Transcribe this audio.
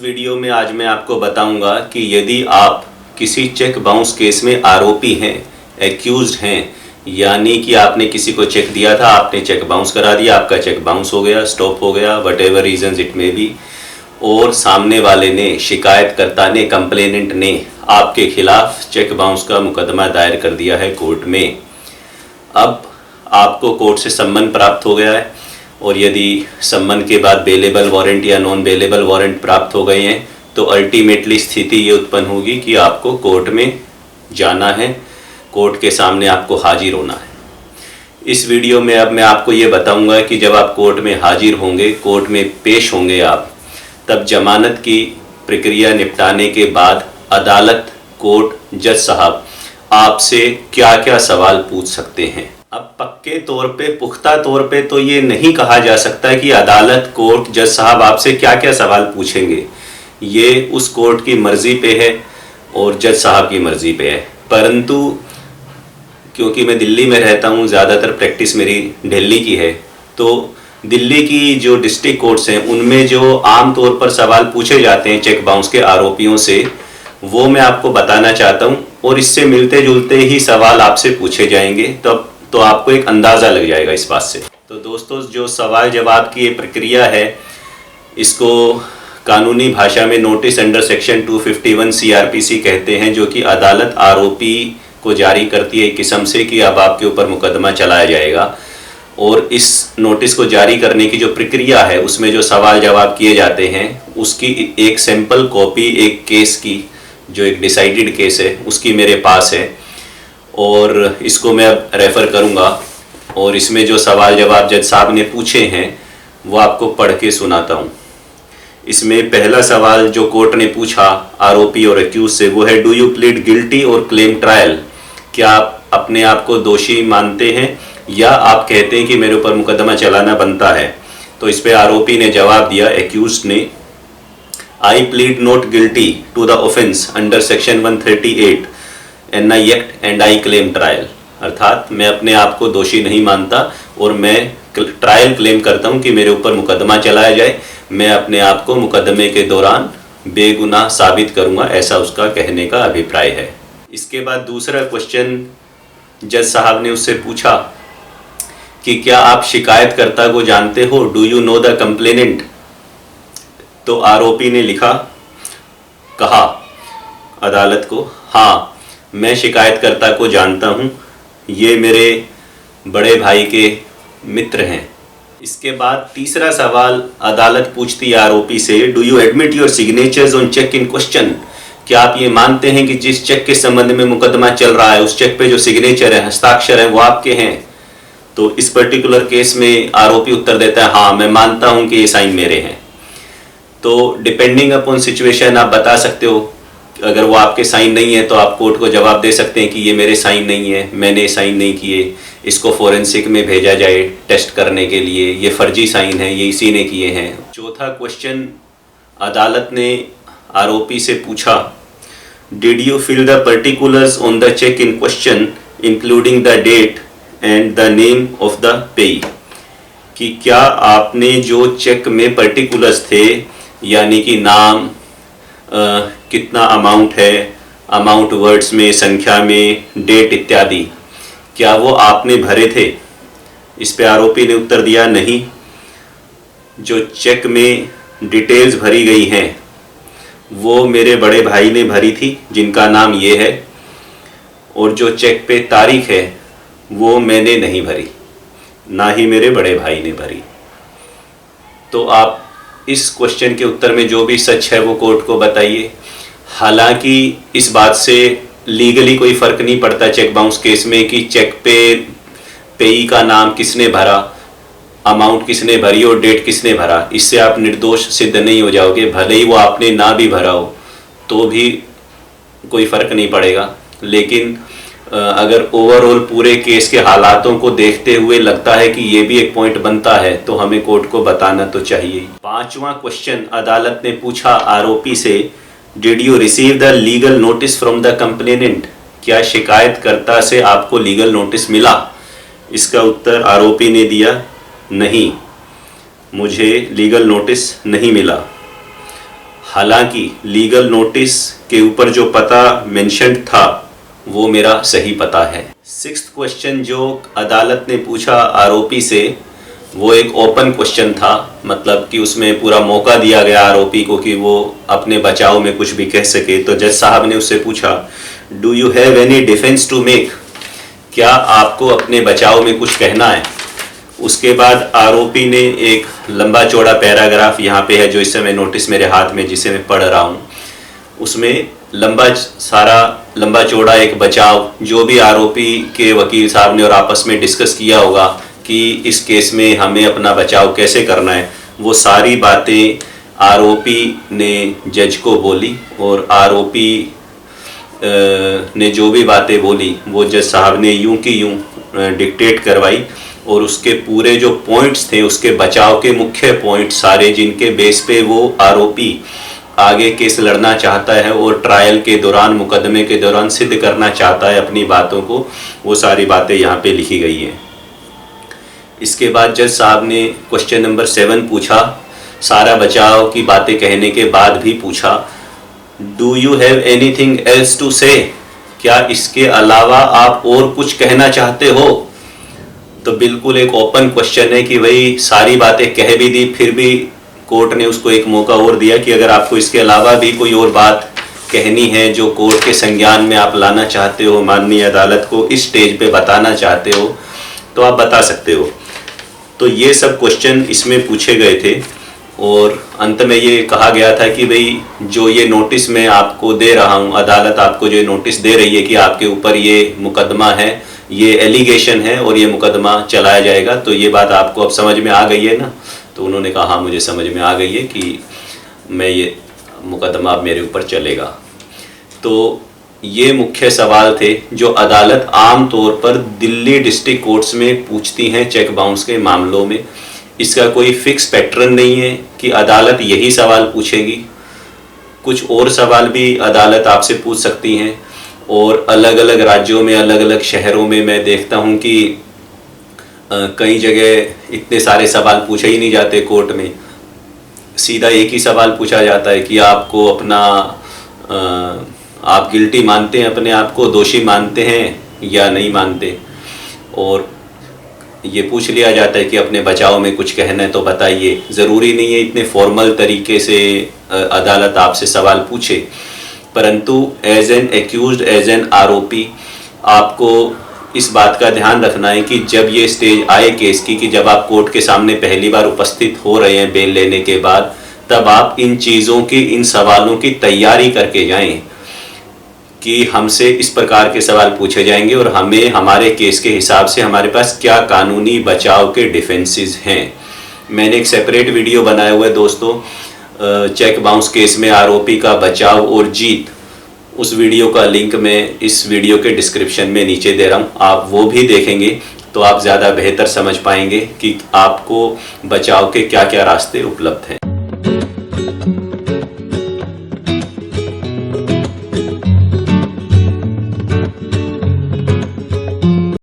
Video में आज मैं आपको बताऊंगा कि यदि आप किसी चेक बाउंस केस में आरोपी हैं, एक्यूज्ड हैं, यानी कि आपने किसी को चेक दिया था, आपने चेक बाउंस करा दिया, आपका चेक बाउंस हो गया, स्टॉप हो गया, whatever reason it may be, और सामने वाले ने, शिकायतकर्ता ने, कंप्लेनेंट ने आपके खिलाफ चेक बाउंस का मुकदमा दायर कर दिया है कोर्ट में। अब आपको कोर्ट से सम्मन प्राप्त हो गया है और यदि सम्मन के बाद बेलेबल वारंट या नॉन बेलेबल वारंट प्राप्त हो गए हैं तो अल्टीमेटली स्थिति ये उत्पन्न होगी कि आपको कोर्ट में जाना है, कोर्ट के सामने आपको हाजिर होना है। इस वीडियो में अब मैं आपको ये बताऊंगा कि जब आप कोर्ट में हाजिर होंगे, कोर्ट में पेश होंगे आप, तब जमानत की प्रक्रिया निपटाने के बाद अदालत, कोर्ट, जज साहब आपसे क्या क्या सवाल पूछ सकते हैं। अब पक्के तौर पे, पुख्ता तौर पे तो ये नहीं कहा जा सकता कि अदालत, कोर्ट, जज साहब आपसे क्या क्या सवाल पूछेंगे। ये उस कोर्ट की मर्ज़ी पे है और जज साहब की मर्ज़ी पे है। परंतु क्योंकि मैं दिल्ली में रहता हूँ, ज़्यादातर प्रैक्टिस मेरी दिल्ली की है, तो दिल्ली की जो डिस्ट्रिक्ट कोर्ट्स हैं उनमें जो आम तौर पर सवाल पूछे जाते हैं चेक बाउंस के आरोपियों से, वो मैं आपको बताना चाहता हूँ और इससे मिलते जुलते ही सवाल आपसे पूछे जाएंगे, तब तो आपको एक अंदाज़ा लग जाएगा इस बात से। तो दोस्तों, जो सवाल जवाब की ये प्रक्रिया है, इसको कानूनी भाषा में नोटिस अंडर सेक्शन 251 CRPC कहते हैं, जो कि अदालत आरोपी को जारी करती है एक किस्म से कि अब आपके ऊपर मुकदमा चलाया जाएगा। और इस नोटिस को जारी करने की जो प्रक्रिया है, उसमें जो सवाल जवाब किए जाते हैं, उसकी एक सैंपल कॉपी एक केस की, जो एक डिसाइडेड केस है, उसकी मेरे पास है और इसको मैं अब रेफ़र करूँगा और इसमें जो सवाल जवाब जज साहब ने पूछे हैं वो आपको पढ़ के सुनाता हूँ। इसमें पहला सवाल जो कोर्ट ने पूछा आरोपी और एक्यूज से, वो है, डू यू प्लीड गिल्टी और क्लेम ट्रायल? क्या आप अपने आप को दोषी मानते हैं या आप कहते हैं कि मेरे ऊपर मुकदमा चलाना बनता है? तो इस पर आरोपी ने जवाब दिया, एक्यूज ने, I plead not guilty to the offence under section 138 NI act and I claim trial. अर्थात मैं अपने आप को दोषी नहीं मानता और मैं ट्रायल क्लेम करता हूं कि मेरे ऊपर मुकदमा चलाया जाए, मैं अपने आप को मुकदमे के दौरान बेगुनाह साबित करूंगा, ऐसा उसका कहने का अभिप्राय है। इसके बाद दूसरा क्वेश्चन जज साहब ने उससे पूछा कि क्या आप शिकायतकर्ता को जानते हो? Do you know the complainant? तो आरोपी ने कहा अदालत को, हाँ मैं शिकायतकर्ता को जानता हूँ, ये मेरे बड़े भाई के मित्र हैं। इसके बाद तीसरा सवाल अदालत पूछती है आरोपी से, do you admit your signatures on cheque in question? क्या आप ये मानते हैं कि जिस चेक के संबंध में मुकदमा चल रहा है, उस चेक पे जो सिग्नेचर है, हस्ताक्षर है, वो आपके हैं? तो इस पर्टिकुलर केस में आरोपी उत्तर देता है, हाँ मैं मानता हूँ कि ये साइन मेरे हैं। तो डिपेंडिंग अपॉन सिचुएशन आप बता सकते हो, अगर वो आपके साइन नहीं है तो आप कोर्ट को जवाब दे सकते हैं कि ये मेरे साइन नहीं है, मैंने साइन नहीं किए, इसको फोरेंसिक में भेजा जाए टेस्ट करने के लिए, ये फर्जी साइन है, ये इसी ने किए हैं। चौथा क्वेश्चन अदालत ने आरोपी से पूछा, did you fill the particulars on the cheque in question including the date and the name of the payee? कि क्या आपने जो चेक में पर्टिकुलर्स थे, यानी कि नाम, कितना अमाउंट है, अमाउंट वर्ड्स में, संख्या में, डेट इत्यादि, क्या वो आपने भरे थे? इस पे आरोपी ने उत्तर दिया, नहीं। जो चेक में डिटेल्स भरी गई हैं वो मेरे बड़े भाई ने भरी थी, जिनका नाम ये है, और जो चेक पे तारीख है वो मैंने नहीं भरी, ना ही मेरे बड़े भाई ने भरी। तो आप इस क्वेश्चन के उत्तर में जो भी सच है वो कोर्ट को बताइए। हालांकि इस बात से लीगली कोई फ़र्क नहीं पड़ता चेक बाउंस केस में कि चेक पे पेई का नाम किसने भरा, अमाउंट किसने भरी और डेट किसने भरा। इससे आप निर्दोष सिद्ध नहीं हो जाओगे, भले ही वो आपने ना भी भरा हो तो भी कोई फ़र्क नहीं पड़ेगा। लेकिन अगर ओवरऑल पूरे केस के हालातों को देखते हुए लगता है कि ये भी एक पॉइंट बनता है तो हमें कोर्ट को बताना तो चाहिए। पांचवा क्वेश्चन अदालत ने पूछा आरोपी से, did you receive the legal notice from the complainant? क्या शिकायतकर्ता से आपको लीगल नोटिस मिला? इसका उत्तर आरोपी ने दिया, नहीं, मुझे लीगल नोटिस नहीं मिला। हालांकि लीगल नोटिस के ऊपर जो पता मेंशन था वो मेरा सही पता है। सिक्स्थ क्वेश्चन जो अदालत ने पूछा आरोपी से वो एक ओपन क्वेश्चन था, मतलब कि उसमें पूरा मौका दिया गया आरोपी को कि वो अपने बचाव में कुछ भी कह सके। तो जज साहब ने उससे पूछा, do you have any defence to make, क्या आपको अपने बचाव में कुछ कहना है। उसके बाद आरोपी ने एक लंबा चौड़ा पैराग्राफ यहाँ पे है जो इस समय नोटिस मेरे हाथ में जिसे मैं पढ़ रहा हूँ, उसमें लंबा चौड़ा एक बचाव जो भी आरोपी के वकील साहब ने और आपस में डिस्कस किया होगा कि इस केस में हमें अपना बचाव कैसे करना है, वो सारी बातें आरोपी ने जज को बोली और आरोपी ने जो भी बातें बोली वो जज साहब ने यूं की यूं डिक्टेट करवाई और उसके पूरे जो पॉइंट्स थे, उसके बचाव के मुख्य पॉइंट सारे जिनके बेस पे वो आरोपी आगे केस लड़ना चाहता है और ट्रायल के दौरान, मुकदमे के दौरान सिद्ध करना चाहता है अपनी बातों को, वो सारी बातें यहाँ पे लिखी गई हैं। इसके बाद जज साहब ने क्वेश्चन नंबर 7 पूछा, सारा बचाव की बातें कहने के बाद भी पूछा, do you have anything else to say, क्या इसके अलावा आप और कुछ कहना चाहते हो। तो बिल्कुल एक ओपन क्वेश्चन है कि भाई सारी बातें कह भी दी, फिर भी कोर्ट ने उसको एक मौका और दिया कि अगर आपको इसके अलावा भी कोई और बात कहनी है जो कोर्ट के संज्ञान में आप लाना चाहते हो, माननीय अदालत को इस स्टेज पे बताना चाहते हो तो आप बता सकते हो। तो ये सब क्वेश्चन इसमें पूछे गए थे और अंत में ये कहा गया था कि भाई जो ये नोटिस मैं आपको दे रहा हूँ, अदालत आपको जो नोटिस दे रही है कि आपके ऊपर ये मुकदमा है, ये एलिगेशन है और ये मुकदमा चलाया जाएगा, तो ये बात आपको अब समझ में आ गई है ना। तो उन्होंने कहा हाँ मुझे समझ में आ गई है कि मैं ये मुकदमा अब मेरे ऊपर चलेगा। तो ये मुख्य सवाल थे जो अदालत आम तौर पर दिल्ली डिस्ट्रिक्ट कोर्ट्स में पूछती हैं चेक बाउंस के मामलों में। इसका कोई फिक्स पैटर्न नहीं है कि अदालत यही सवाल पूछेगी, कुछ और सवाल भी अदालत आपसे पूछ सकती हैं और अलग अलग राज्यों में, अलग अलग शहरों में मैं देखता हूँ कि कई जगह इतने सारे सवाल पूछे ही नहीं जाते कोर्ट में, सीधा एक ही सवाल पूछा जाता है कि आपको अपना आप गिल्टी मानते हैं, अपने आप को दोषी मानते हैं या नहीं मानते, और ये पूछ लिया जाता है कि अपने बचाव में कुछ कहना है तो बताइए। ज़रूरी नहीं है इतने फॉर्मल तरीके से अदालत आपसे सवाल पूछे, परंतु as an accused, as an आरोपी आपको इस बात का ध्यान रखना है कि जब ये स्टेज आए केस की कि जब आप कोर्ट के सामने पहली बार उपस्थित हो रहे हैं बेल लेने के बाद, तब आप इन चीज़ों की, इन सवालों की तैयारी करके जाएं कि हमसे इस प्रकार के सवाल पूछे जाएंगे और हमें हमारे केस के हिसाब से हमारे पास क्या कानूनी बचाव के डिफेंसेस हैं। मैंने एक सेपरेट वीडियो बनाया हुआ है दोस्तों, चेक बाउंस केस में आरोपी का बचाव और जीत। उस वीडियो का लिंक मैं इस वीडियो के डिस्क्रिप्शन में नीचे दे रहा हूँ, आप वो भी देखेंगे तो आप ज़्यादा बेहतर समझ पाएंगे कि आपको बचाव के क्या क्या रास्ते उपलब्ध हैं।